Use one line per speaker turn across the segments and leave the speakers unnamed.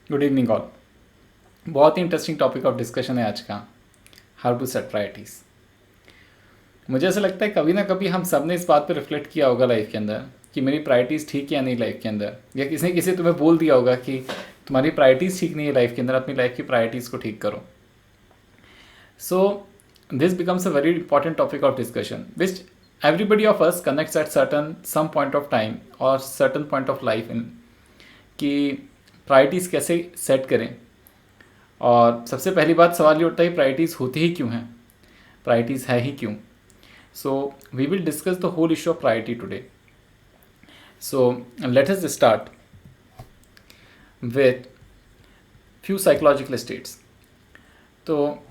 Good evening all. बहुत ही interesting topic of discussion है आज का, हाउ टू सेट प्रायोरिटीज़। मुझे ऐसा लगता है कभी ना कभी हम सब ने इस बात पर रिफ्लेक्ट किया होगा लाइफ के अंदर कि मेरी प्रायोरिटीज़ ठीक है या नहीं लाइफ के अंदर, या किसी ने किसी तुम्हें बोल दिया होगा कि तुम्हारी प्रायोरिटीज़ ठीक नहीं है लाइफ के अंदर, अपनी लाइफ की प्रायोरिटीज़ को ठीक करो। So this becomes a very important topic of discussion which everybody of us connects at certain some point of time or certain point of life in कि प्रायोरिटीज़ कैसे सेट करें। और सबसे पहली बात सवाल ये उठता है प्रायोरिटीज़ होती ही क्यों हैं, प्रायोरिटीज़ है ही क्यों। So we will discuss the whole issue of priority today. So let us start with few psychological states. तो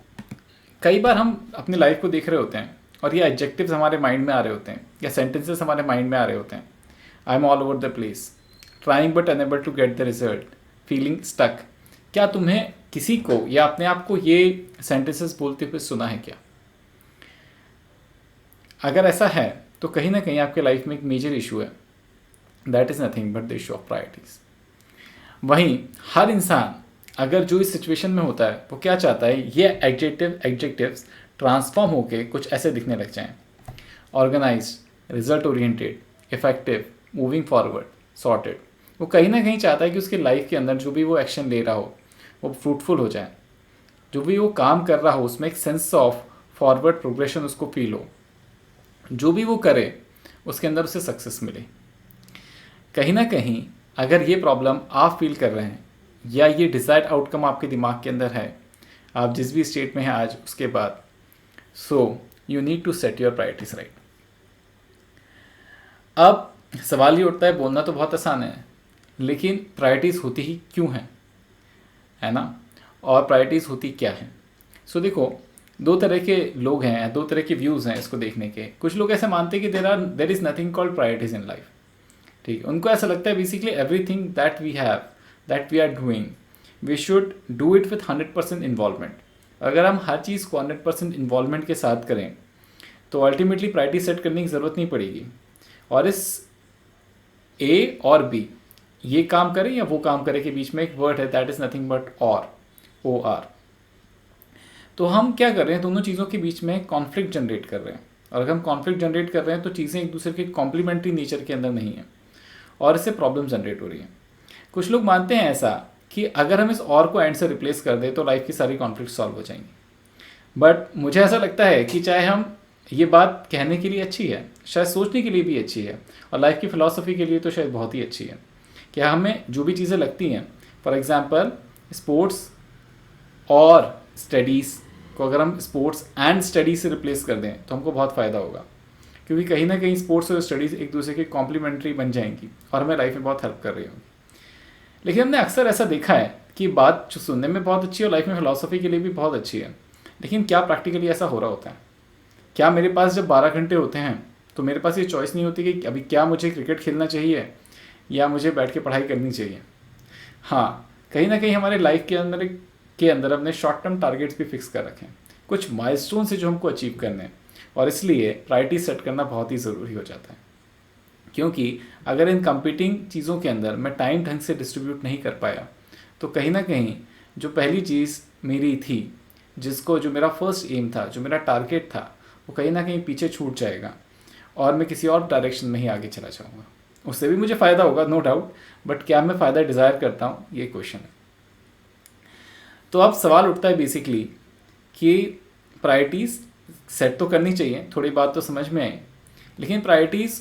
कई बार हम अपनी लाइफ को देख रहे होते हैं और ये एडजेक्टिव्स हमारे माइंड में आ रहे होते हैं या सेंटेंसेस हमारे माइंड में आ रहे होते हैं। I am all over the place, trying but unable to get the result, feeling stuck. क्या तुम्हें किसी को या अपने आप को ये सेंटेंसेस बोलते हुए सुना है क्या? अगर ऐसा है तो कहीं ना कहीं आपके लाइफ में एक मेजर इशू है, that is nothing but the issue of priorities. वहीं हर इंसान अगर जो इस सिचुएशन में होता है वो क्या चाहता है, ये एडजेक्टिव्स ट्रांसफॉर्म होके कुछ ऐसे दिखने लग जाएं: organised, result oriented, effective, moving forward, sorted. वो कहीं ना कहीं चाहता है कि उसके लाइफ के अंदर जो भी वो एक्शन ले रहा हो वो फ्रूटफुल हो जाए, जो भी वो काम कर रहा हो उसमें एक सेंस ऑफ फॉरवर्ड प्रोग्रेशन उसको फील हो, जो भी वो करे उसके अंदर उसे सक्सेस मिले। कहीं ना कहीं अगर ये प्रॉब्लम आप फील कर रहे हैं या ये डिज़ायर्ड आउटकम आपके दिमाग के अंदर है, आप जिस भी स्टेट में हैं आज उसके बाद, so you need to set your priorities right. अब सवाल ये उठता है, बोलना तो बहुत आसान है लेकिन प्रायोरिटीज़ होती ही क्यों हैं, है ना? और प्रायोरिटीज़ होती क्या है? सो देखो, दो तरह के लोग हैं, दो तरह के व्यूज़ हैं इसको देखने के। कुछ लोग ऐसे मानते हैं कि there is nothing called priorities in life. ठीक है, उनको ऐसा लगता है basically everything that we have, that we are doing, we should do it with 100% involvement. अगर हम हर चीज़ को 100% इन्वॉल्वमेंट के साथ करें तो अल्टीमेटली प्रायोरिटी सेट करने की ज़रूरत नहीं पड़ेगी, और इस ए और बी, ये काम करे या वो काम करे के बीच में एक वर्ड है, दैट इज़ नथिंग बट और, ओ आर। तो हम क्या कर रहे हैं, दोनों चीज़ों के बीच में कॉन्फ्लिक्ट जनरेट कर रहे हैं, और अगर हम कॉन्फ्लिक्ट जनरेट कर रहे हैं तो चीज़ें एक दूसरे के कॉम्प्लीमेंट्री नेचर के अंदर नहीं है और इससे प्रॉब्लम जनरेट हो रही है। कुछ लोग मानते हैं ऐसा कि अगर हम इस और को एंड से रिप्लेस कर दें तो लाइफ की सारी कॉन्फ्लिक्ट सॉल्व हो जाएंगी। बट मुझे ऐसा लगता है कि चाहे हम ये बात कहने के लिए अच्छी है, शायद सोचने के लिए भी अच्छी है, और लाइफ की फ़िलासफ़ी के लिए तो शायद बहुत ही अच्छी है कि हमें जो भी चीज़ें लगती हैं, फॉर एग्ज़ाम्पल स्पोर्ट्स और स्टडीज़ को अगर हम स्पोर्ट्स एंड स्टडीज़ से रिप्लेस कर दें तो हमको बहुत फ़ायदा होगा, क्योंकि कहीं ना कहीं स्पोर्ट्स और स्टडीज़ एक दूसरे के कॉम्प्लीमेंट्री बन जाएंगी और हमें लाइफ में बहुत हेल्प कर रही होंगी। लेकिन हमने अक्सर ऐसा देखा है कि बात जो सुनने में बहुत अच्छी है और लाइफ में फ़िलासफ़ी के लिए भी बहुत अच्छी है, लेकिन क्या प्रैक्टिकली ऐसा हो रहा होता है? क्या मेरे पास जब 12 घंटे होते हैं तो मेरे पास ये चॉइस नहीं होती कि अभी क्या मुझे क्रिकेट खेलना चाहिए या मुझे बैठ के पढ़ाई करनी चाहिए? हाँ, कहीं ना कहीं हमारे लाइफ के अंदर हमने शॉर्ट टर्म टारगेट्स भी फिक्स कर रखे हैं, कुछ माइलस्टोन से जो हमको अचीव करने हैं, और इसलिए प्रायोरिटी सेट करना बहुत ही ज़रूरी हो जाता है। क्योंकि अगर इन कंपीटिंग चीज़ों के अंदर मैं टाइम ढंग से डिस्ट्रीब्यूट नहीं कर पाया तो कहीं ना कहीं जो पहली चीज़ मेरी थी, जिसको जो मेरा फर्स्ट एम था, जो मेरा टारगेट था, वो कहीं ना कहीं पीछे छूट जाएगा और मैं किसी और डायरेक्शन में ही आगे चला जाऊँगा। उससे भी मुझे फ़ायदा होगा, नो डाउट, बट क्या मैं फ़ायदा डिज़ायर करता हूँ, ये क्वेश्चन है। तो अब सवाल उठता है बेसिकली कि प्रायोरिटीज़ सेट तो करनी चाहिए, थोड़ी बात तो समझ में आई, लेकिन प्रायोरिटीज़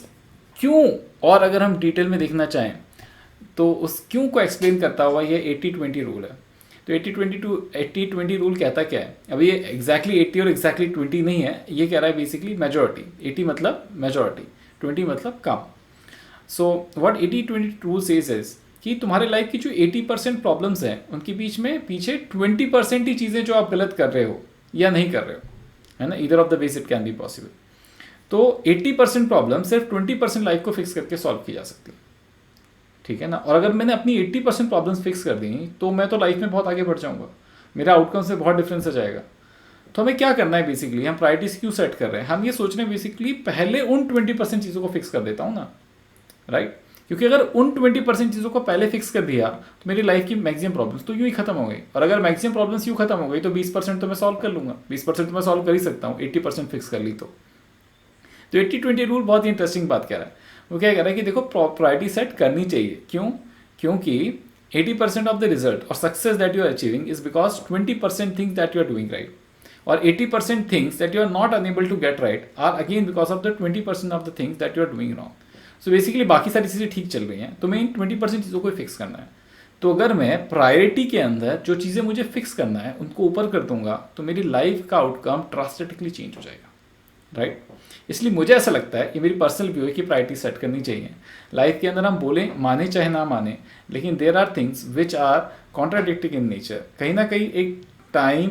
क्यों? और अगर हम डिटेल में देखना चाहें तो उस क्यों को एक्सप्लेन करता हुआ ये 80-20 रूल है। तो 80-20 रूल कहता क्या है? अब ये एग्जैक्टली 80 और एग्जैक्टली 20 नहीं है, ये कह रहा है बेसिकली मेजॉरिटी। 80 मतलब मेजॉरिटी, 20 मतलब कम। So what 80-20 rule says is कि तुम्हारे लाइफ की जो 80% प्रॉब्लम्स हैं उनके बीच में पीछे 20% ही चीज़ें जो आप गलत कर रहे हो या नहीं कर रहे हो, है ना? Either of the ways it can be possible. तो 80% प्रॉब्लम सिर्फ 20% लाइफ को फिक्स करके सॉल्व की जा सकती है, ठीक है ना? और अगर मैंने अपनी 80% प्रॉब्लम्स फिक्स कर दी तो मैं तो लाइफ में बहुत आगे बढ़ जाऊंगा, मेरा आउटकम से बहुत डिफरेंस हो जाएगा। तो हमें क्या करना है बेसिकली, हम प्रायोरिटीज क्यों सेट कर रहे हैं? हम ये सोच रहे हैं बेसिकली पहले उन 20% चीज़ों को फिक्स कर देता हूँ ना, राइट? क्योंकि अगर उन 20% चीज़ों को पहले फिक्स कर दिया तो मेरी लाइफ की मैक्सिमम प्रॉब्लम्स तो यूँ ही खत्म हो गई। और अगर मैक्सिमम प्रॉब्लम्स यूँ खत्म हो गई तो 20% तो मैं सॉल्व कर लूँगा, 20% तो मैं सॉल्व कर ही सकता हूँ, 80% फिक्स कर ली तो 80-20 रूल बहुत ही इंटरेस्टिंग बात कह रहा है। वो क्या कह रहा है कि देखो प्रायोरिटी सेट करनी चाहिए। क्यों? क्योंकि 80% ऑफ द रिजल्ट और success that you are achieving is because 20% things that you are doing right, और 80% things that you are not unable to get right are again because of the 20% of the things that you are doing wrong. So basically बाकी सारी चीज़ें ठीक चल रही हैं, तो मैं इन 20% चीज़ों को फिक्स करना है। तो अगर मैं प्रायोरिटी के अंदर जो चीज़ें मुझे फिक्स करना है उनको ऊपर कर दूंगा तो मेरी लाइफ का आउटकम ड्रास्टिकली चेंज हो जाएगा, राइट? इसलिए मुझे ऐसा लगता है, ये मेरी पर्सनल व्यू है कि प्रायोरिटी सेट करनी चाहिए लाइफ के अंदर। हम बोलें माने चाहे ना माने, लेकिन there are things which are contradicting in nature. कहीं ना कहीं एक टाइम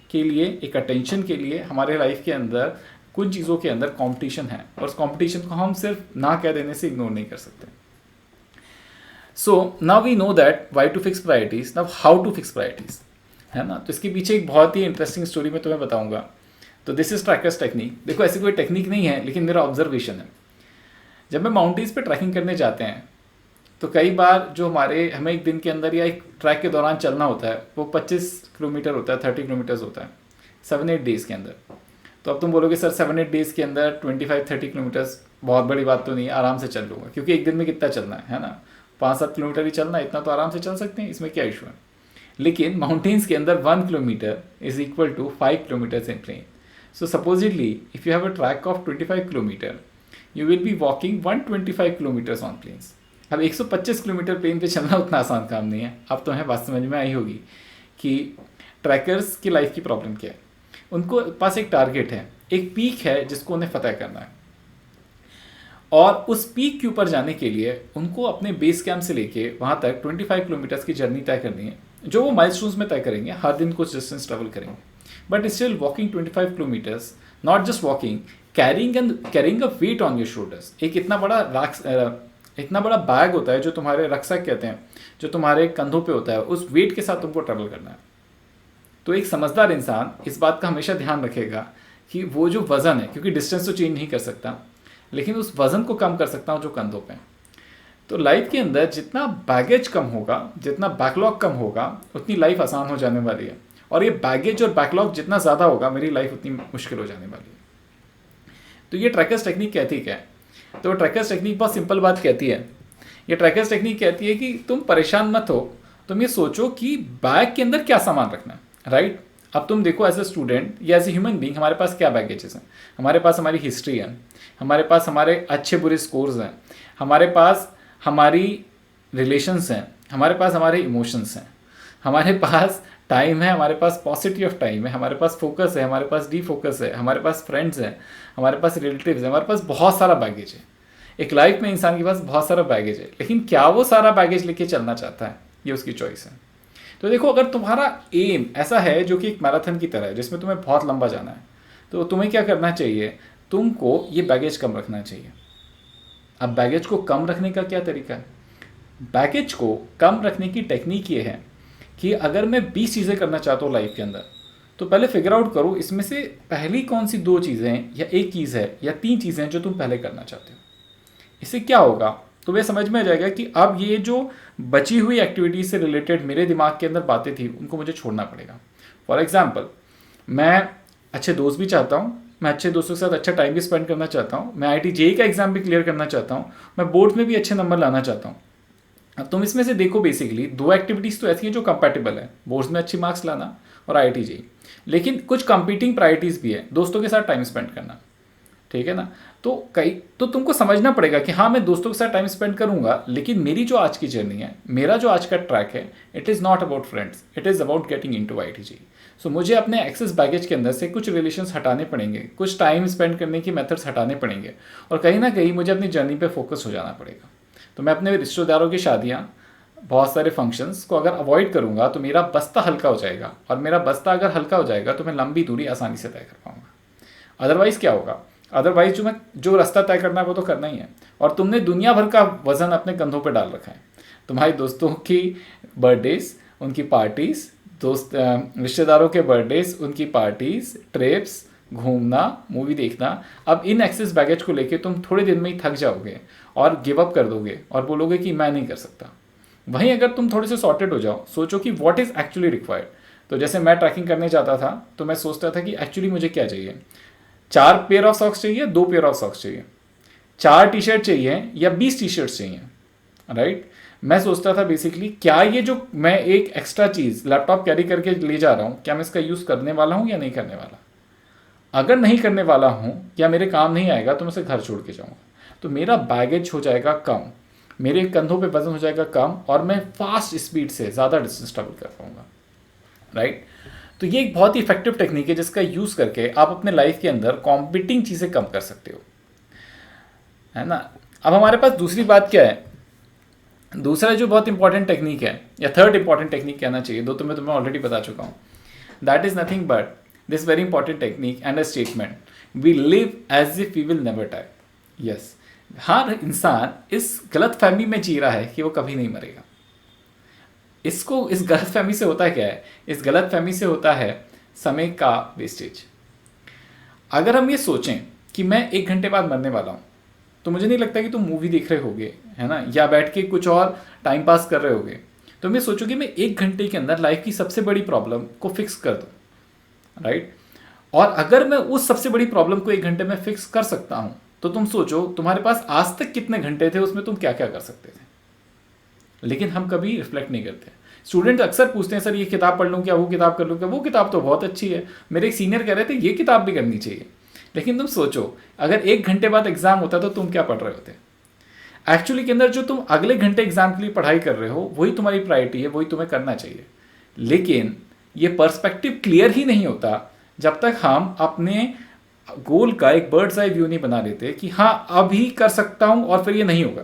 के लिए, एक अटेंशन के लिए हमारे लाइफ के अंदर कुछ चीज़ों के अंदर कंपटीशन है, और उस कंपटीशन को हम सिर्फ ना कह देने से इग्नोर नहीं कर सकते। So now we know that why to fix priorities, now how to fix priorities, है ना? तो इसके पीछे एक बहुत ही इंटरेस्टिंग स्टोरी मैं तुम्हें बताऊंगा। तो दिस इज ट्रैकर्स टेक्निक। देखो ऐसी कोई टेक्निक नहीं है, लेकिन मेरा ऑब्जर्वेशन है। जब मैं माउंटेन्स पे ट्रैकिंग करने जाते हैं तो कई बार जो हमें एक दिन के अंदर या एक ट्रैक के दौरान चलना होता है वो 25 किलोमीटर होता है, 30 किलोमीटर्स होता है 7-8 डेज़ के अंदर। तो अब तुम बोलोगे सर 7-8 डेज़ के अंदर 25-30 किलोमीटर्स बहुत बड़ी बात तो नहीं, आराम से चल लूँगा, क्योंकि एक दिन में कितना चलना है ना, 5-7 किलोमीटर ही चलना है, इतना तो आराम से चल सकते हैं, इसमें क्या इशू है। लेकिन माउंटेन्स के अंदर 1 kilometre is equal to 5 kilometres in plain. So supposedly, if you have a track of 25 kilometer, you will be walking 125 kilometers on plains. अब 125 किलोमीटर प्लेन पे चलना उतना आसान काम नहीं है। अब तो हमें बात समझ में आई होगी कि ट्रैकर्स की लाइफ की प्रॉब्लम क्या है। उनको पास एक टारगेट है, एक पीक है जिसको उन्हें फतह करना है, और उस पीक के ऊपर जाने के लिए उनको अपने बेस कैंप से लेके वहाँ तक 25 किलोमीटर्स की जर्नी तय करनी है, जो वो माइलस्टोन्स में तय करेंगे, हर दिन कुछ डिस्टेंस ट्रेवल करेंगे। But still walking 25 kilometers, not just walking, carrying a weight on your shoulders. एक इतना बड़ा बैग होता है जो तुम्हारे रक्सक कहते हैं, जो तुम्हारे कंधों पे होता है, उस वेट के साथ तुमको ट्रैवल करना है। तो एक समझदार इंसान इस बात का हमेशा ध्यान रखेगा कि वो जो वज़न है, क्योंकि डिस्टेंस तो चेंज नहीं कर सकता, लेकिन उस वज़न को कम कर सकता हूँ जो कंधों पे। तो लाइफ के अंदर जितना बैगेज कम होगा, जितना बैकलॉग कम होगा, उतनी लाइफ आसान हो जाने वाली है। और ये बैगेज और बैकलॉग जितना ज़्यादा होगा, मेरी लाइफ उतनी मुश्किल हो जाने वाली है। तो ये ट्रैकर्स टेक्निक कहती क्या है? तो ट्रैकर्स टेक्निक बहुत सिंपल बात कहती है। ये ट्रैकर्स टेक्निक कहती है कि तुम परेशान मत हो, तुम ये सोचो कि बैग के अंदर क्या सामान रखना है, राइट? अब तुम देखो एज ए स्टूडेंट या एज ए ह्यूमन बीइंग हमारे पास क्या बैगेजेस हैं। हमारे पास हमारी हिस्ट्री है, हमारे पास हमारे अच्छे बुरे स्कोर्स हैं, हमारे पास हमारी रिलेशंस हैं, हमारे पास हमारे इमोशंस हैं, हमारे पास टाइम है, हमारे पास पॉसिटी ऑफ टाइम है, हमारे पास फोकस है, हमारे पास डी फोकस है, हमारे पास फ्रेंड्स हैं, हमारे पास रिलेटिव्स हैं, हमारे पास बहुत सारा बैगेज है। एक लाइफ में इंसान के पास बहुत सारा बैगेज है, लेकिन क्या वो सारा बैगेज लेके चलना चाहता है, ये उसकी चॉइस है। तो देखो, अगर तुम्हारा एम ऐसा है जो कि एक मैराथन की तरह है जिसमें तुम्हें बहुत लंबा जाना है, तो तुम्हें क्या करना चाहिए? तुमको ये बैगेज कम रखना चाहिए। अब बैगेज को कम रखने का क्या तरीका है? बैगेज को कम रखने की टेक्निक ये है कि अगर मैं 20 चीज़ें करना चाहता हूँ लाइफ के अंदर, तो पहले फिगर आउट करो इसमें से पहली कौन सी 2 चीज़ें हैं, या एक चीज़ है, या 3 चीज़ें हैं जो तुम पहले करना चाहते हो। इससे क्या होगा? तो वे समझ में आ जाएगा कि अब ये जो बची हुई एक्टिविटीज से रिलेटेड मेरे दिमाग के अंदर बातें थी उनको मुझे छोड़ना पड़ेगा। फॉर एग्जाम्पल, मैं अच्छे दोस्त भी चाहता हूँ, मैं अच्छे दोस्तों के साथ अच्छा टाइम भी स्पेंड करना चाहता हूँ, मैं IIT JEE का एग्जाम भी क्लियर करना चाहता हूँ, मैं बोर्ड में भी अच्छे नंबर लाना चाहता हूँ। अब तुम इसमें से देखो, बेसिकली 2 एक्टिविटीज़ तो ऐसी हैं जो कंपैटिबल है, बोर्ड्स में अच्छी मार्क्स लाना और IIT JEE। लेकिन कुछ कंपीटिंग प्रायोरिटीज़ भी है, दोस्तों के साथ टाइम स्पेंड करना, ठीक है ना। तो तुमको समझना पड़ेगा कि हाँ, मैं दोस्तों के साथ टाइम स्पेंड करूंगा, लेकिन मेरी जो आज की जर्नी है, मेरा जो आज का ट्रैक है, it is not about friends, it is about getting into IIT JEE। सो मुझे अपने एक्सेस बैगेज के अंदर से कुछ रिलेशंस हटाने पड़ेंगे, कुछ टाइम स्पेंड करने की मेथड्स हटाने पड़ेंगे, और कहीं ना कहीं मुझे अपनी जर्नी पे फोकस हो जाना पड़ेगा। तो मैं अपने रिश्तेदारों की शादियाँ, बहुत सारे फंक्शंस को अगर अवॉइड करूँगा तो मेरा बस्ता हल्का हो जाएगा, और मेरा बस्ता अगर हल्का हो जाएगा तो मैं लंबी दूरी आसानी से तय कर पाऊँगा। अदरवाइज़ क्या होगा? अदरवाइज जो रास्ता तय करना है वो तो करना ही है, और तुमने दुनिया भर का वजन अपने कंधों पे डाल रखा है। तुम्हारे दोस्तों की बर्थडेज, उनकी पार्टीज, रिश्तेदारों के बर्थडेज, उनकी पार्टीज, ट्रिप्स, घूमना, मूवी देखना। अब इन एक्सेस बैगेज को लेके तुम थोड़े दिन में ही थक जाओगे और गिव अप कर दोगे और बोलोगे कि मैं नहीं कर सकता। वहीं अगर तुम थोड़े से सॉर्टेड हो जाओ, सोचो कि व्हाट इज़ एक्चुअली रिक्वायर्ड। तो जैसे मैं ट्रैकिंग करने जाता था तो मैं सोचता था कि एक्चुअली मुझे क्या चाहिए, 4 पेयर ऑफ सॉक्स चाहिए, 2 पेयर ऑफ सॉक्स चाहिए, 4 टी शर्ट चाहिए या 20 टी शर्ट्स चाहिए, राइट। मैं सोचता था बेसिकली क्या ये जो मैं एक एक्स्ट्रा चीज़ लैपटॉप कैरी करके ले जा रहा हूँ, क्या मैं इसका यूज़ करने वाला हूँ या नहीं करने वाला। अगर नहीं करने वाला हूँ या मेरे काम नहीं आएगा तो मैं उसे घर छोड़ के जाऊँगा। तो मेरा बैगेज हो जाएगा कम, मेरे कंधों पे वजन हो जाएगा कम और मैं फास्ट स्पीड से ज़्यादा डिस्टेंस ट्रेवल कर पाऊँगा, राइट। तो ये एक बहुत ही इफेक्टिव टेक्निक है जिसका यूज़ करके आप अपने लाइफ के अंदर कॉम्पिटिंग चीज़ें कम कर सकते हो, है ना। अब हमारे पास दूसरी बात क्या है, दूसरा जो बहुत इंपॉर्टेंट टेक्निक है या थर्ड इंपॉर्टेंट टेक्निक कहना चाहिए, दो तो मैं तुम्हें ऑलरेडी बता चुका हूँ। That is nothing but this very important technique and a statement, we live as if we will never die. Yes, हर इंसान इस गलत फहमी में जी रहा है कि वो कभी नहीं मरेगा। इसको इस गलत फहमी से होता क्या है, इस गलत फहमी से होता है समय का वेस्टेज। अगर हम ये सोचें कि मैं 1 घंटे बाद मरने वाला हूँ, तो मुझे नहीं लगता कि तुम मूवी देख रहे होगे, है ना, या बैठ के कुछ और टाइम पास कर रहे होगे। तो मैं सोचो कि मैं 1 घंटे के अंदर लाइफ की सबसे बड़ी प्रॉब्लम को फिक्स कर दूँ, राइट। और अगर मैं उस सबसे बड़ी प्रॉब्लम को 1 घंटे में फिक्स कर सकता हूँ, तो तुम सोचो तुम्हारे पास आज तक कितने घंटे थे, उसमें तुम क्या क्या कर सकते थे। लेकिन हम कभी रिफ्लेक्ट नहीं करते। स्टूडेंट अक्सर पूछते हैं सर ये किताब पढ़ लूँ क्या, वो किताब कर लूँ क्या, वो किताब तो बहुत अच्छी है, मेरे एक सीनियर कह रहे थे ये किताब भी करनी चाहिए। लेकिन तुम सोचो अगर 1 घंटे बाद एग्जाम होता तो तुम क्या पढ़ रहे होते। एक्चुअली के अंदर जो तुम अगले घंटे एग्जाम के लिए पढ़ाई कर रहे हो वही तुम्हारी प्रायोरिटी है, वही तुम्हें करना चाहिए। लेकिन ये पर्सपेक्टिव क्लियर ही नहीं होता जब तक हम अपने गोल का एक बर्ड्स आई व्यू नहीं बना लेते कि हाँ अभी कर सकता हूँ और फिर ये नहीं होगा।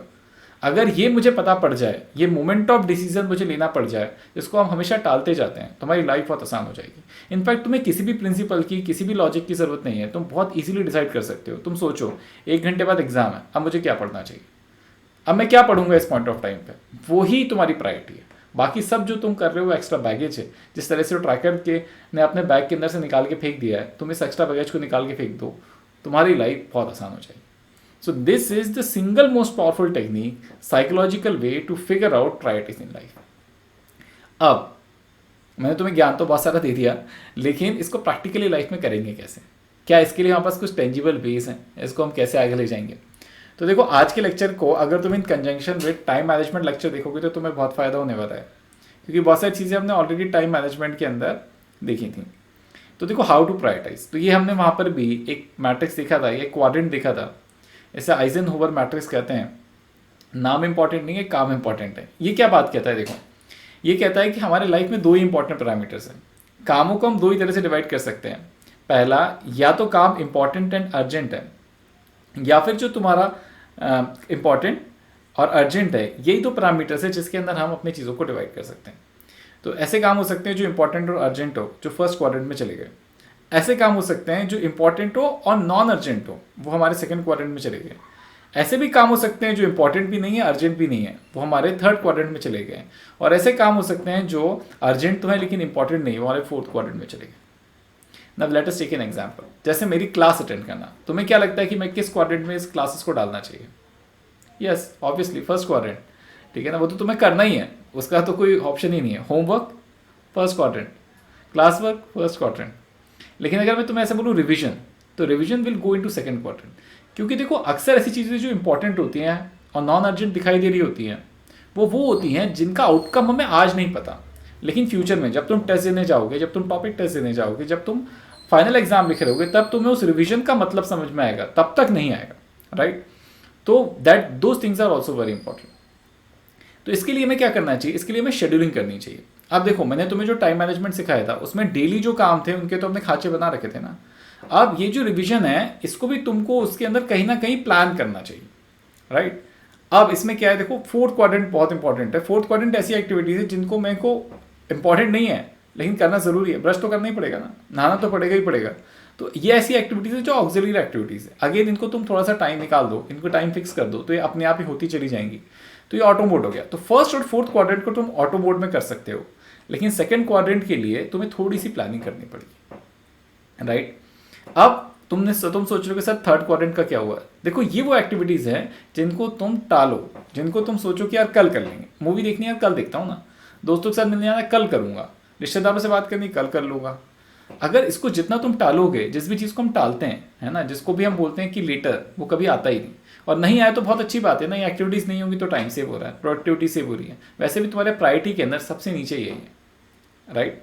अगर ये मुझे पता पड़ जाए, ये मोमेंट ऑफ डिसीजन मुझे लेना पड़ जाए, जिसको हम हमेशा टालते जाते हैं, तुम्हारी लाइफ बहुत आसान हो जाएगी। इनफैक्ट तुम्हें किसी भी प्रिंसिपल की, किसी भी लॉजिक की जरूरत नहीं है, तुम बहुत इजीली डिसाइड कर सकते हो। तुम सोचो 1 घंटे बाद एग्जाम है, अब मुझे क्या पढ़ना चाहिए, अब मैं क्या पढ़ूंगा इस पॉइंट ऑफ टाइम पे, वो ही तुम्हारी प्रायोरिटी है। बाकी सब जो तुम कर रहे हो एक्स्ट्रा बैगेज है। जिस तरह से ट्रैकर के ने अपने बैग के अंदर से निकाल के फेंक दिया है, तुम इस एक्स्ट्रा बैगेज को निकाल के फेंक दो, तुम्हारी लाइफ बहुत आसान हो जाएगी। So this is the single most powerful technique, psychological way to figure out priorities in life. अब मैंने तुम्हें ज्ञान तो बहुत सारा दे दिया, लेकिन इसको प्रैक्टिकली लाइफ में करेंगे कैसे, क्या इसके लिए हमारे पास कुछ टेंजिबल वेज हैं, इसको हम कैसे आगे ले जाएंगे। तो देखो आज के लेक्चर को अगर तुम इन conjunction with time management lecture देखोगे तो तुम्हें बहुत फ़ायदा होने वाला है, क्योंकि बहुत सारी चीज़ें हमने ऑलरेडी टाइम मैनेजमेंट के अंदर देखी थी। तो देखो हाउ टू प्रायोरिटाइज, तो ये हमने वहाँ पर भी एक मैट्रिक्स देखा था, एक क्वाड्रेंट देखा था, इसे आइजनहोवर मैट्रिक्स कहते हैं। नाम इंपॉर्टेंट नहीं है, काम इंपॉर्टेंट है। ये क्या बात कहता है, देखो ये कहता है कि हमारे लाइफ में 2 ही इंपॉर्टेंट पैरामीटर्स हैं। कामों को हम 2 ही तरह से डिवाइड कर सकते हैं। पहला, या तो काम इंपॉर्टेंट एंड अर्जेंट है, या फिर जो तुम्हारा इंपॉर्टेंट और अर्जेंट है, यही 2 पैरामीटर्स है जिसके अंदर हम अपनी चीज़ों को डिवाइड कर सकते हैं। तो ऐसे काम हो सकते हैं जो इंपॉर्टेंट और अर्जेंट हो, जो फर्स्ट क्वाड्रेंट में चले गए। ऐसे काम हो सकते हैं जो इंपॉर्टेंट हो और नॉन अर्जेंट हो, वो हमारे सेकंड क्वाड्रेंट में चले गए। ऐसे भी काम हो सकते हैं जो इंपॉर्टेंट भी नहीं है, अर्जेंट भी नहीं है, वो हमारे थर्ड क्वाड्रेंट में चले गए। और ऐसे काम हो सकते हैं जो अर्जेंट तो है लेकिन इंपॉर्टेंट नहीं है, वो हमारे फोर्थ क्वाड्रेंट में चले गए। Now let us take an example, जैसे मेरी क्लास अटेंड करना, तुम्हें क्या लगता है कि मैं किस क्वाड्रेंट में इस क्लासेस को डालना चाहिए? यस, ऑब्वियसली फर्स्ट क्वाड्रेंट, ठीक है ना, वो तो तुम्हें करना ही है, उसका तो कोई ऑप्शन ही नहीं है। Homework first quadrant, class work first quadrant. लेकिन अगर मैं तुम्हें ऐसे बोलूँ रिविजन, तो revision will go into second quadrant. क्योंकि देखो अक्सर ऐसी चीज़ें जो इंपॉर्टेंट होती हैं और नॉन अर्जेंट दिखाई दे रही होती हैं, वो होती हैं जिनका आउटकम हमें आज नहीं पता, लेकिन फ्यूचर में जब तुम टेस्ट देने जाओगे, जब तुम टॉपिक टेस्ट देने जाओगे, जब तुम फाइनल एग्जाम लिख रहे होगे, तब तुम्हें उस रिविजन का मतलब समझ में आएगा, तब तक नहीं आएगा, राइट। तो that those things are also very important. तो इसके लिए हमें क्या करना चाहिए? इसके लिए हमें शेड्यूलिंग करनी चाहिए। अब देखो मैंने तुम्हें जो टाइम मैनेजमेंट सिखाया था उसमें डेली जो काम थे उनके तो हमने खाचे बना रखे थे ना। अब ये जो रिवीजन है इसको भी तुमको उसके अंदर कहीं ना कहीं प्लान करना चाहिए, राइट। अब इसमें क्या है, देखो फोर्थ क्वाड्रेंट बहुत इंपॉर्टेंट है। फोर्थ क्वाड्रेंट ऐसी एक्टिविटीज है जिनको मेरे को इंपॉर्टेंट नहीं है लेकिन करना जरूरी है। ब्रश तो करना ही पड़ेगा ना, नहाना तो पड़ेगा ही पड़ेगा। तो ये ऐसी एक्टिविटीज है जो ऑक्सिलरी एक्टिविटीज है। अगेन इनको तुम थोड़ा सा टाइम निकाल दो, इनको टाइम फिक्स कर दो तो ये अपने आप ही होती चली जाएंगी। तो ये ऑटो मोड हो गया। तो फर्स्ट और फोर्थ क्वाड्रेंट को तुम ऑटो मोड में कर सकते हो, लेकिन सेकंड क्वाड्रेंट के लिए तुम्हें थोड़ी सी प्लानिंग करनी पड़ेगी, राइट। अब तुम सोच रहे हो कि सर थर्ड क्वाड्रेंट का क्या हुआ। देखो ये वो एक्टिविटीज़ है जिनको तुम टालो, जिनको तुम सोचो कि यार कल कर लेंगे, मूवी देखनी है यार कल देखता हूँ ना, दोस्तों के साथ मिलने जाना है कल करूँगा, रिश्तेदारों से बात करनी कल कर लूँगा। अगर इसको जितना तुम टालोगे, जिस भी चीज़ को हम टालते हैं है ना, जिसको भी हम बोलते हैं कि लेटर, वो कभी आता ही नहीं। और नहीं आया तो बहुत अच्छी बात है ना, ये एक्टिविटीज़ नहीं होंगी तो टाइम सेव हो रहा है, प्रोडक्टिविटी सेव हो रही है। वैसे भी तुम्हारे प्रायोरिटी के अंदर सबसे नीचे यही है, राइट।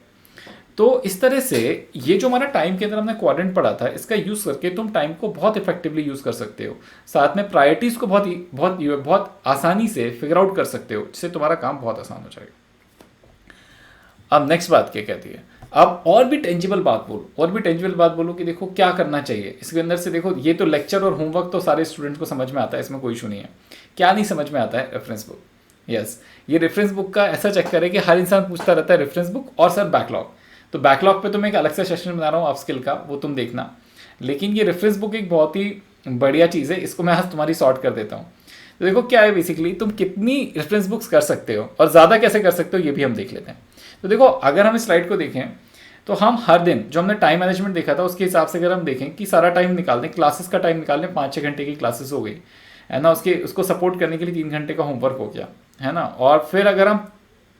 तो इस तरह से ये जो हमारा टाइम के अंदर हमने क्वाड्रेंट पढ़ा था, इसका यूज़ करके तुम टाइम को बहुत इफेक्टिवली यूज़ कर सकते हो। साथ में प्रायोरिटीज़ को बहुत बहुत बहुत आसानी से फिगर आउट कर सकते हो, जिससे तुम्हारा काम बहुत आसान हो जाएगा। अब नेक्स्ट बात क्या कहती है, अब और भी टेंजिबल बात बोलो, और भी टेंजिबल बात बोलो कि देखो क्या करना चाहिए इसके अंदर से। देखो ये तो लेक्चर और होमवर्क तो सारे स्टूडेंट्स को समझ में आता है, इसमें कोई इशू नहीं है। क्या नहीं समझ में आता है, रेफरेंस बुक। यस, ये रेफरेंस बुक का ऐसा चक्कर है कि हर इंसान पूछता रहता है रेफरेंस बुक और सर बैकलॉग। तो बैकलॉग पे तो मैं एक अलग से सेशन बना रहा हूँ अपस्किल का, वो तुम देखना। लेकिन ये रेफरेंस बुक एक बहुत ही बढ़िया चीज़ है, इसको मैं आज तुम्हारी सॉर्ट कर देता हूँ। तो देखो क्या है, बेसिकली तुम कितनी रेफरेंस बुक्स कर सकते हो और ज़्यादा कैसे कर सकते हो ये भी हम देख लेते हैं। तो देखो अगर हम इस स्लाइड को देखें तो हम हर दिन जो हमने टाइम मैनेजमेंट देखा था उसके हिसाब से अगर हम देखें कि सारा टाइम निकाल दें, क्लासेस का टाइम निकाल लें, 5-6 घंटे की क्लासेस हो गई है ना, उसको सपोर्ट करने के लिए 3 घंटे का होमवर्क हो गया है ना। और फिर अगर हम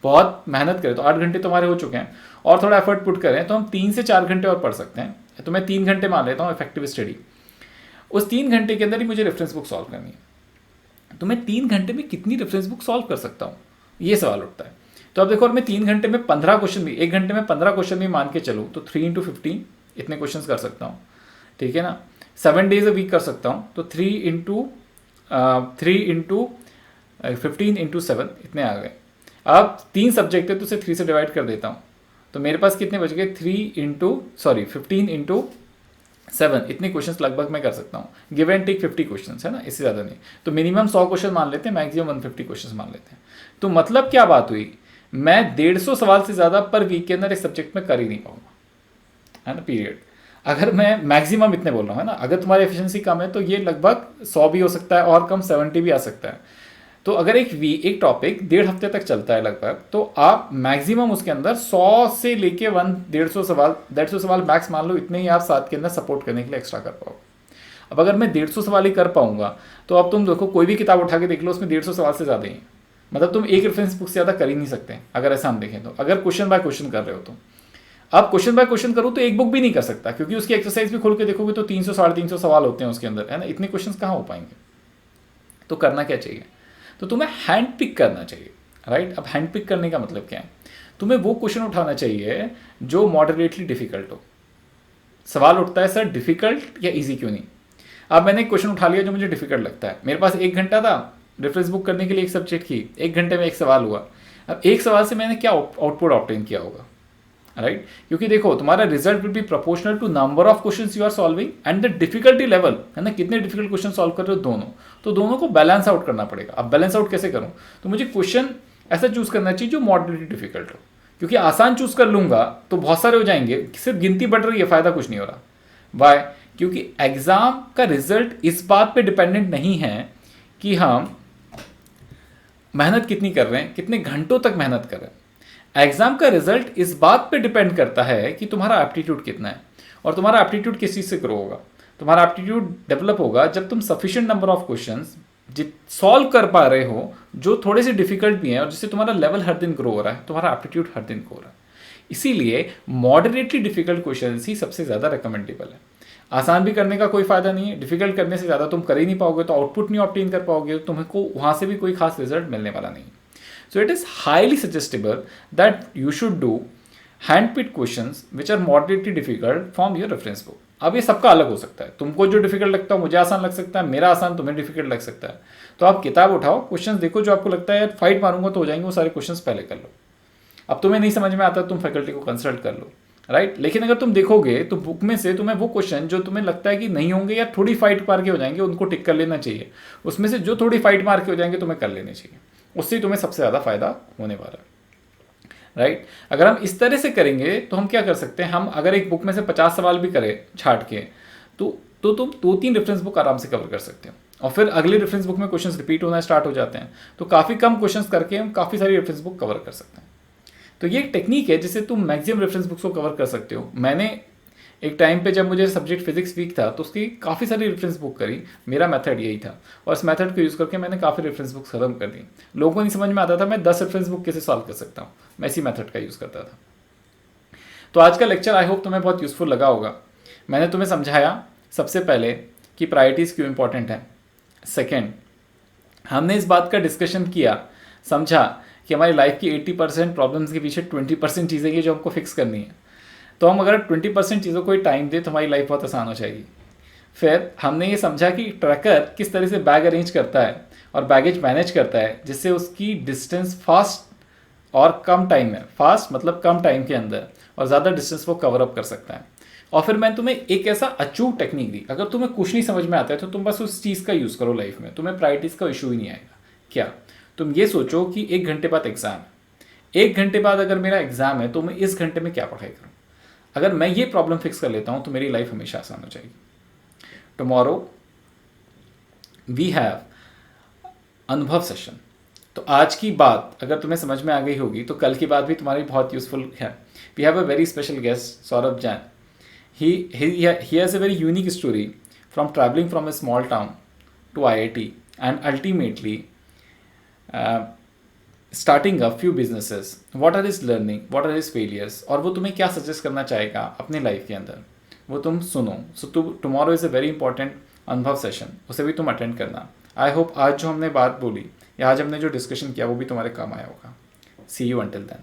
बहुत मेहनत करें तो 8 घंटे तो हमारे हो चुके हैं, और थोड़ा एफर्ट पुट करें तो हम 3 से 4 घंटे और पढ़ सकते हैं। तो मैं 3 घंटे मान लेता हूँ इफेक्टिव स्टडी। उस 3 घंटे के अंदर ही मुझे रेफरेंस बुक सॉल्व करनी है। तो मैं 3 घंटे में कितनी रेफरेंस बुक सॉल्व कर सकता हूँ, ये सवाल उठता है। तो अब देखो, और मैं 3 घंटे में 15 क्वेश्चन भी, 1 घंटे में 15 क्वेश्चन भी मान के चलूँ तो 3 × 15 इतने क्वेश्चन कर सकता हूँ, ठीक है ना। 7 डेज अ वीक कर सकता हूँ, तो 3 × 15 × 7 इतने आ गए। अब 3 सब्जेक्ट है तो उसे 3 से डिवाइड कर देता हूँ, तो मेरे पास कितने बच गए, 15 × 7 इतने क्वेश्चंस लगभग मैं कर सकता हूँ। गिव एंड टेक 50 क्वेश्चंस है ना, इससे ज़्यादा नहीं। तो मिनिमम 100 क्वेश्चन मान लेते हैं, मैक्सिमम 150 क्वेश्चंस मान लेते हैं। तो मतलब क्या बात हुई, मैं 150 सवाल से ज़्यादा पर वीक के अंदर इस सब्जेक्ट में कर ही नहीं पाऊंगा, है ना, पीरियड। अगर मैं मैक्सिमम इतने बोल रहा हूँ है ना, अगर तुम्हारी एफिशिएंसी कम है तो ये लगभग 100 भी हो सकता है, और कम 70 भी आ सकता है। तो अगर एक टॉपिक 1.5 हफ्ते तक चलता है लगभग, तो आप मैक्सिमम उसके अंदर 100 से लेके 150 सवाल मैक्स मान लो, इतने ही आप साथ के अंदर सपोर्ट करने के लिए एक्स्ट्रा कर पाओगे। अब अगर मैं 150 सवाल ही कर पाऊंगा, तो अब तुम देखो कोई भी किताब उठा के देख लो, उसमें 150 सवाल से ज़्यादा ही है। मतलब तुम एक रेफरेंस बुक से ज़्यादा कर ही नहीं सकते अगर ऐसा हम देखें तो, अगर क्वेश्चन बाय क्वेश्चन कर रहे हो तो। अब क्वेश्चन बाय क्वेश्चन करूँ तो एक बुक भी नहीं कर सकता, क्योंकि उसकी एक्सरसाइज भी खोल के देखोगे तो 300-350 सवाल होते हैं उसके अंदर, है ना। इतने क्वेश्चन कहाँ हो पाएंगे। तो करना क्या चाहिए, तो तुम्हें हैंड पिक करना चाहिए, राइट। अब हैंड पिक करने का मतलब क्या है, तुम्हें वो क्वेश्चन उठाना चाहिए जो मॉडरेटली डिफिकल्ट हो। सवाल उठता है सर डिफिकल्ट या इजी क्यों नहीं। अब मैंने एक क्वेश्चन उठा लिया जो मुझे डिफिकल्ट लगता है, मेरे पास 1 घंटा था रेफरेंस बुक करने के लिए एक सब्जेक्ट की, 1 घंटे में एक सवाल हुआ। अब एक सवाल से मैंने क्या आउटपुट ऑब्टेन किया होगा, राइट। क्योंकि देखो तुम्हारा result will be proportional to number of questions you are solving and the difficulty level, है ना, कितने डिफिकल्ट क्वेश्चन सॉल्व कर रहे हो दोनों। तो दोनों को बैलेंस आउट करना पड़ेगा। अब बैलेंस आउट कैसे करूं, तो मुझे क्वेश्चन ऐसा चूज करना चाहिए जो मॉडरेटली डिफिकल्ट हो, क्योंकि आसान चूज कर लूंगा तो बहुत सारे हो जाएंगे, सिर्फ गिनती बढ़ रही है, फायदा कुछ नहीं हो रहा। वाई, क्योंकि एग्जाम का रिजल्ट इस बात पे डिपेंडेंट नहीं है कि हम मेहनत कितनी कर रहे हैं, कितने घंटों तक मेहनत कर रहे हैं। एग्जाम का रिजल्ट इस बात पे डिपेंड करता है कि तुम्हारा एप्टीट्यूड कितना है, और तुम्हारा एप्टीट्यूड किस चीज़ से ग्रो होगा। तुम्हारा एप्टीट्यूड डेवलप होगा जब तुम sufficient number of questions solve कर पा रहे हो जो थोड़े से डिफिकल्ट भी हैं, और जिससे तुम्हारा लेवल हर दिन ग्रो हो रहा है, तुम्हारा एप्टीट्यूड हर दिन ग्रो हो रहा है। इसीलिए मॉडरेटली डिफिकल्ट क्वेश्चन ही सबसे ज़्यादा रिकमेंडेबल है। आसान भी करने का कोई फायदा नहीं है, डिफिकल्ट करने से ज़्यादा तुम कर ही नहीं पाओगे, तो आउटपुट नहीं ऑब्टेन कर पाओगे, तुमको वहाँ से भी कोई खास रिजल्ट मिलने वाला नहीं। So it is highly suggestible that you should do hand-picked questions which are moderately difficult from your reference book. अब ये सबका अलग हो सकता है, तुमको जो डिफिकल्ट लगता है मुझे आसान लग सकता है, मेरा आसान तुम्हें डिफिकल्ट लग सकता है। तो आप किताब उठाओ, क्वेश्चंस देखो, जो आपको लगता है यार फाइट मारूंगा तो हो जाएंगे, वो सारे क्वेश्चंस पहले कर लो। अब तुम्हें नहीं समझ में आता तुम फैकल्टी को कंसल्ट कर लो, राइट। लेकिन अगर तुम देखोगे तो बुक में से तुम्हें वो क्वेश्चन जो तुम्हें लगता है कि नहीं होंगे या थोड़ी फाइट मार के हो जाएंगे, उनको टिक कर लेना चाहिए। उसमें से जो थोड़ी फाइट मार के हो जाएंगे तुम्हें कर लेने चाहिए, उससे तुम्हें सबसे ज़्यादा फायदा होने वाला है, राइट। अगर हम इस तरह से करेंगे तो हम क्या कर सकते हैं, हम अगर एक बुक में से 50 सवाल भी करें छाट के, तो तुम 2-3 रेफरेंस बुक आराम से कवर कर सकते हो, और फिर अगले रेफरेंस बुक में क्वेश्चंस रिपीट होना स्टार्ट हो जाते हैं। तो काफ़ी कम क्वेश्चंस करके हम काफ़ी सारी रेफरेंस बुक कवर कर सकते हैं। तो ये एक टेक्निक है जिससे तुम मैक्सिमम रेफरेंस बुक्स को कवर कर सकते हो। मैंने एक टाइम पे जब मुझे सब्जेक्ट फिजिक्स वीक था तो उसकी काफ़ी सारी रेफरेंस बुक करी, मेरा मेथड यही था, और इस मेथड को यूज़ करके मैंने काफ़ी रेफरेंस बुक्स खत्म कर दी। लोगों को नहीं समझ में आता था मैं 10 रेफरेंस बुक कैसे सॉल्व कर सकता हूँ, मैं इसी मेथड का यूज़ करता था। तो आज का लेक्चर आई होप तुम्हें बहुत यूज़फुल लगा होगा। मैंने तुम्हें समझाया सबसे पहले कि प्रायोरिटीज़ क्यों इंपॉर्टेंट है। सेकेंड, हमने इस बात का डिस्कशन किया, समझा कि हमारी लाइफ की 80% प्रॉब्लम्स के पीछे 20% चीज़ें हैं जो हमको फिक्स करनी है। तो हम अगर 20% चीज़ों को ही टाइम दें तो हमारी लाइफ बहुत आसान हो जाएगी। फिर हमने ये समझा कि ट्रैकर किस तरह से बैग अरेंज करता है और बैगेज मैनेज करता है जिससे उसकी डिस्टेंस फास्ट और कम टाइम में, फास्ट मतलब कम टाइम के अंदर, और ज़्यादा डिस्टेंस वो कवर अप कर सकता है। और फिर मैंने तुम्हें एक ऐसा अचूक टेक्निक दी, अगर तुम्हें कुछ नहीं समझ में आता है तो तुम बस उस चीज़ का यूज़ करो लाइफ में, तुम्हें प्रायोरिटीज़ का इशू ही नहीं आएगा। क्या? तुम ये सोचो कि 1 घंटे बाद एग्ज़ाम है, 1 घंटे बाद अगर मेरा एग्ज़ाम है तो मैं इस घंटे में क्या पढ़ाई करूँ। अगर मैं ये प्रॉब्लम फिक्स कर लेता हूँ तो मेरी लाइफ हमेशा आसान हो जाएगी। टुमारो वी हैव अनुभव सेशन। तो आज की बात अगर तुम्हें समझ में आ गई होगी तो कल की बात भी तुम्हारी बहुत यूजफुल है। We have a very special guest, Saurabh Jain. He has a very unique story from traveling from a small town to IIT and ultimately uh, starting a few businesses. What are his learning? What are his failures? और वो तुम्हें क्या suggest करना चाहेगा अपने life के अंदर, वो तुम सुनो। So tomorrow is a very important अनुभव सेशन, उसे भी तुम अटेंड करना। आई होप आज जो हमने बात बोली या आज हमने जो डिस्कशन किया वो भी तुम्हारे काम आया होगा। सी यू अंटिल देन।